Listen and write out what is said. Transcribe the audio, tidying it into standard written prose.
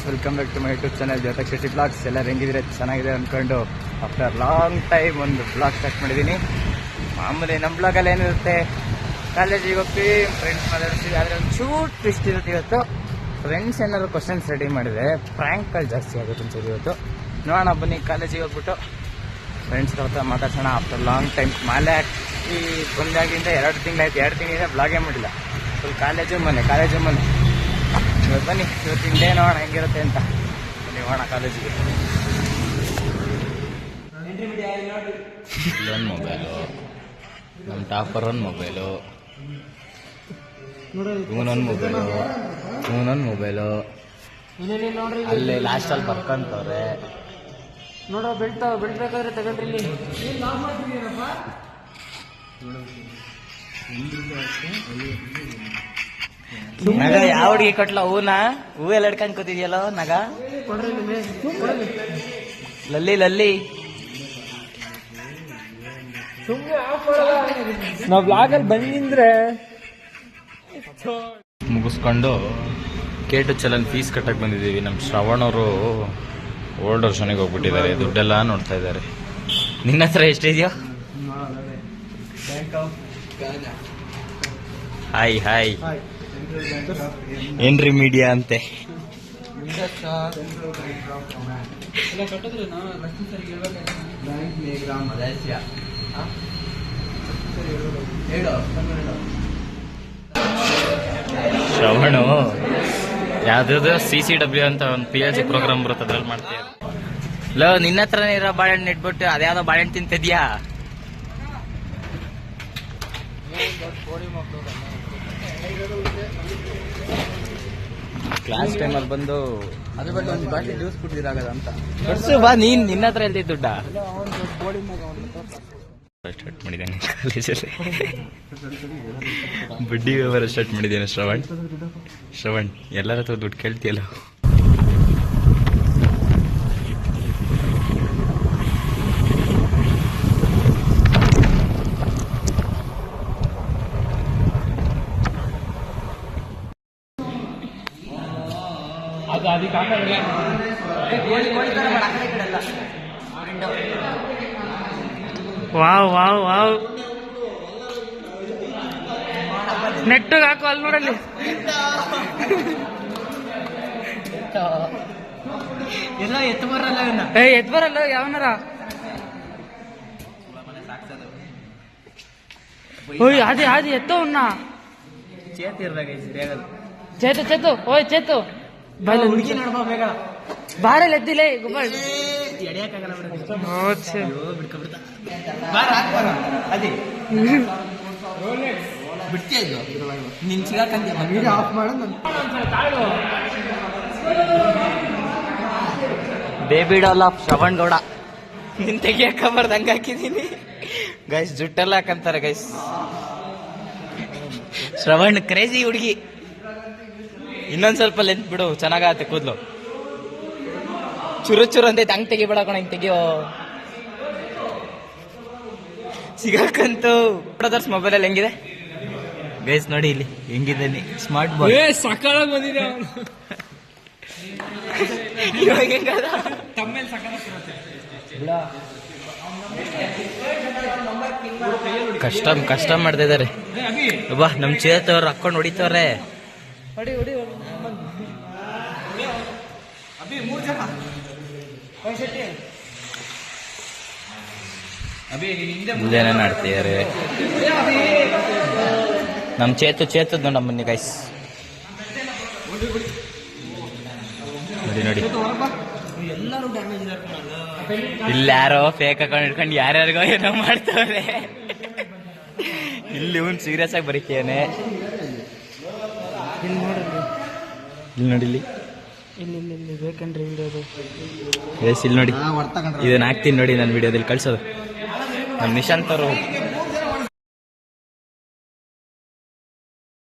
Welcome back to my YouTube channel ಜೊತೆಗೆ Shashi blogs. ಎಲ್ಲರೂ ಹೆಂಗಿದ್ರೆ ಚೆನ್ನಾಗಿದೆ ಅಂದ್ಕೊಂಡು ಆಫ್ಟರ್ ಲಾಂಗ್ ಟೈಮ್ ಒಂದು ಬ್ಲಾಗ್ ಸ್ಟಾರ್ಟ್ ಮಾಡಿದ್ದೀನಿ. ಮಾಮೂಲಿ ನಮ್ಮ ಬ್ಲಾಗಲ್ಲಿ ಏನಿರುತ್ತೆ, ಕಾಲೇಜಿಗೆ ಹೋಗ್ತೀವಿ, ಫ್ರೆಂಡ್ಸ್ ಮಾತಾಡ್ತೀವಿ. ಆದರೆ ಒಂದು ಚೂಟ್ ಟ್ವಿಸ್ಟ್ ಇರುತ್ತೆ ಇವತ್ತು. ಫ್ರೆಂಡ್ಸ್ ಏನಾದ್ರು ಕ್ವಶನ್ಸ್ ರೆಡಿ ಮಾಡಿದರೆ ಪ್ರ್ಯಾಂಕ್ಗಳು ಜಾಸ್ತಿ ಆಗುತ್ತೆ ಅನ್ಸೋದು ಇವತ್ತು. ನೋಡೋಣ ಬನ್ನಿ, ಕಾಲೇಜಿಗೆ ಹೋಗ್ಬಿಟ್ಟು ಫ್ರೆಂಡ್ಸ್ ಹತ್ರ ಮಾತಾಡ್ಸೋಣ. ಆಫ್ಟರ್ ಲಾಂಗ್ ಟೈಮ್ ಮಾಲೆ ಹಾಕಿ ಬಂದಾಗಿಂದ 2 ತಿಂಗಳಾಯ್ತು. 2 ತಿಂಗಳಿಂದ ಬ್ಲಾಗೇ ಮಾಡಿಲ್ಲ. ಫುಲ್ ಕಾಲೇಜು ಮನೆ ಇವತ್ತು ಬನ್ನಿ, ಇವತ್ತಿನ ಡೇ ನೋಡೋಣ ಹೆಂಗಿರುತ್ತೆ ಅಂತ. ಬನ್ನಿ ಹೋಗೋಣ ಕಾಲೇಜಿಗೆ. ಇಲ್ಲೊಂದು ಮೊಬೈಲು, ನಮ್ಮ ಟಾಪರ್ ಒಂದು ಮೊಬೈಲು, ಇವನೊಂದು ಮೊಬೈಲು, ಅಲ್ಲಿ ಲಾಸ್ಟಲ್ಲಿ ಬರ್ಕಂತವ್ರೆ. ನೋಡೋ ಬೆಳ್ಬೇಕಾದ್ರೆ ತಗೊಂಡ್ರಿ ಇಲ್ಲಿ. ನಗ ಯಾವ ಹುಡುಗಿ ಕೊಟ್ಲ ಹೂವೆಲ್ಲ ಹಿಡ್ಕೊಂಡ್ ಕೂತಿದ್ಯಲ್ಲೋ ನಗ. ಲಲ್ಲಿ ನಾವು ಬ್ಲಾಗಲ್ಲಿ ಬಂದಿಂದ್ರೆ ಮುಗಿಸ್ಕೊಂಡು ಕೇಟು ಚಲನ್ ಫೀಸ್ ಕಟ್ಟಕ್ಕೆ ಬಂದಿದ್ದೀವಿ. ನಮ್ಮ ಶ್ರವಣ್ ಅವರು ಓಲ್ಡ್ ವರ್ಷನಿಗೆ ಹೋಗ್ಬಿಟ್ಟಿದ್ದಾರೆ, ದುಡ್ಡೆಲ್ಲ ನೋಡ್ತಾ ಇದ್ದಾರೆ. ನಿನ್ನ ಹತ್ರ ಎಷ್ಟಿದೆಯೋ? ಹಾಯ್ ಏನ್ರಿ ಮೀಡಿಯಾ ಅಂತೆ. ಶ್ರವಣು ಯಾವ್ದು CCW ಅಂತ ಒಂದು PLC ಪ್ರೋಗ್ರಾಮ್ ಬರುತ್ತೆ, ಅದ್ರಲ್ಲಿ ಮಾಡ್ತೀಯ. ನಿನ್ನ ಹತ್ರನೇ ಇರೋ ಬಾಳೆಹಣ್ಣು ಇಟ್ಬಿಟ್ಟು ಅದ್ಯಾವ್ದೋ ಬಾಳೆಹಣ್ಣು ತಿಂತಿದ್ಯಾ? ಕ್ಲಾಸ್ ಟೈಮಲ್ಲಿ ಬಂದು ಅದ್ರ ಬಗ್ಗೆ ಒಂದು ಬಾಟ್ಲಿ ಜ್ಯೂಸ್ ಕುಟ್ಟಿರಾಗದ ಅಂತ ಬಾ. ನಿನ್ನ ಹತ್ರ ಎಲ್ತಿದ್ದ ದುಡ್ಡ ಸ್ಟಾರ್ಟ್ ಮಾಡಿದ್ದೇನೆ ಕಾಲೇಜಲ್ಲಿ. ಬಡ್ಡಿ ವ್ಯವಹಾರ ಸ್ಟಾರ್ಟ್ ಮಾಡಿದ್ದೇನೆ. ಶ್ರವಣ್ ಎಲ್ಲರ ಹತ್ರ ದುಡ್ಡು ಕೇಳ್ತೀಯಲ್ಲ. ವಾವ್ ನೆಟ್ಟಿಗೆ ಹಾಕು ಅಲ್ಲಿ ನೋಡಲ್ಲಿ. ಎಲ್ಲ ಎತ್ತು ಬರಲ್ಲ ಯಾವನಾರ. ಓಯ್ ಆದಿ ಎತ್ತವನ್ನ ಚೇತು ಓಯ್ ಚೇತು ಹುಡುಗಿ ನೋಡ್ಬಾ ಬೇಗ. ಬಾರಲ್ಲಿ ಎದ್ದಿಲ್ಲ ಗುಬ್ಬಾಳ್ baby doll of Shravan Gowda. ನಿನ್ ತೆಗಿಯಕ್ಕಬಾರ್ದು ಹಂಗ ಹಾಕಿದೀನಿ ಗೈಸ್. ಜುಟ್ಟೆಲ್ಲ ಹಾಕಂತಾರೆ ಗೈಸ್. ಶ್ರವಣ್ ಕ್ರೇಜಿ ಹುಡುಗಿ. ಇನ್ನೊಂದ್ ಸ್ವಲ್ಪ ಲೆಂತ್ ಬಿಡು, ಚೆನ್ನಾಗತ್ತೆ ಕೂದ್ಲು. ಚುರು ಅಂತೈತೆ, ಹಂಗ್ ತೆಗಿಬೇಡ ಕಣ, ಹಿಂಗ್ ತೆಗಿಯೋ ಸಿಗಕ್ಕಂತೂ. ಬ್ರದರ್ಸ್ ಮೊಬೈಲಲ್ಲಿ ಹೆಂಗಿದೆ ಗೈಸ್ ನೋಡಿ, ಇಲ್ಲಿ ಹೆಂಗಿದೆ ಸ್ಮಾರ್ಟ್ ಬಾಯ್. ಸಕಾಲಾಗಿ ಬಂದಿದೆ ಕಷ್ಟ ಮಾಡ್ತಾ ಇದಾರೆ. ಬಾ ನಮ್ ಚೇತವ್ರು ಹಾಕೊಂಡು ಹೊಡಿತವ್ರೆ. ಇಲ್ಲೇನೇನು ಆಡ್ತಿದ್ದಾರೆ ನಮ್ ಚೇತದ್ ನೋಡ ಬನ್ನಿ ಗೈಸ್. ನೋಡಿ ಇಲ್ಲಿ ಯಾರೋ ಫೇಕ್ ಅಕೌಂಟ್ ಇಟ್ಕೊಂಡು ಯಾರ್ಯಾರಿಗೋ ಏನೋ ಮಾಡ್ತವ್ರೆ. ಇಲ್ಲಿ ಒಂದು ಸೀರಿಯಸ್ ಆಗಿ ಬರೀತೇನೆ. ಇಲ್ಲಿ ನೋಡಿ, ಇಲ್ಲಿ ಬೇಕಂದ್ರೆ ಇಲ್ಲಿ ನೋಡಿ, ಇದನ್ನ ಹಾಕ್ತೀನಿ ನೋಡಿ ನನ್ನ ವಿಡಿಯೋದಲ್ಲಿ ಕಳ್ಸೋದು. ನಮ್ಮ ನಿಶಾಂತ್ ಅವರು